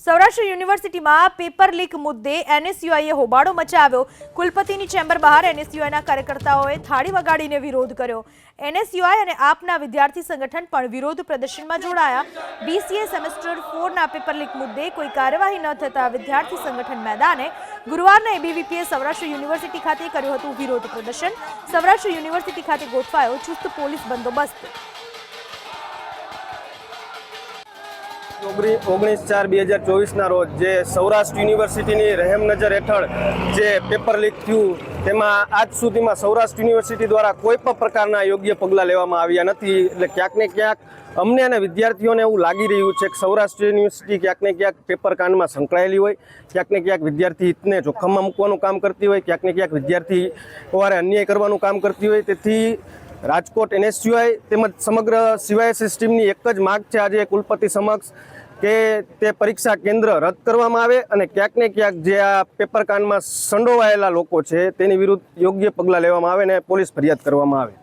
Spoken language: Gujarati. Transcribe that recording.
સૌરાષ્ટ્ર યુનિવર્સિટીમાં પેપર લીક મુદ્દે એનએસયુઆઈએ હોબાળો મચાવ્યો। કુલપતિની ચેમ્બર બહાર એનએસયુઆઈના કાર્યકર્તાઓએ થાળી વગાડીને વિરોધ કર્યો। એનએસયુઆઈ અને આપના વિદ્યાર્થી સંગઠન પણ વિરોધ પ્રદર્શનમાં જોડાયા। બીસીએ સેમેસ્ટર 4ના પેપર લીક મુદ્દે કોઈ કાર્યવાહી ન થતા વિદ્યાર્થી સંગઠન મેદાને ગુરુવારના એબીવીપીએ સૌરાષ્ટ્ર યુનિવર્સિટી ખાતે કર્યું હતું વિરોધ પ્રદર્શન। સૌરાષ્ટ્ર યુનિવર્સિટી ખાતે ગોઠવાયો ચુસ્ત પોલીસ બંદોબસ્ત। 19/4/2024 રોજ જે સૌરાષ્ટ્ર યુનિવર્સિટીની રહેમ નજર હેઠળ જે પેપર લીક થયું તેમાં આજ સુધીમાં સૌરાષ્ટ્ર યુનિવર્સિટી દ્વારા કોઈ પણ પ્રકારના યોગ્ય પગલાં લેવામાં આવ્યા નથી। એટલે ક્યાંક ને ક્યાંક અમને અને વિદ્યાર્થીઓને એવું લાગી રહ્યું છે કે સૌરાષ્ટ્ર યુનિવર્સિટી ક્યાંક ને ક્યાંક પેપર કાંડમાં સંકળાયેલી હોય, ક્યાંક ને ક્યાંક વિદ્યાર્થી હિતને જોખમમાં મૂકવાનું કામ કરતી હોય, ક્યાંક ને ક્યાંક વિદ્યાર્થી વારે અન્યાય કરવાનું કામ કરતી હોય। તેથી રાજકોટ એનએસયુઆઈ તેમજ સમગ્ર સીવાયએસએસ ટીમની એક જ માગ છે આજે કુલપતિ સમક્ષ કે તે પરીક્ષા કેન્દ્ર રદ કરવામાં આવે અને ક્યાંક ને ક્યાંક જે આ પેપર કાંડમાં સંડોવાયેલા લોકો છે તેની વિરુદ્ધ યોગ્ય પગલાં લેવામાં આવે અને પોલીસ ફરિયાદ કરવામાં આવે।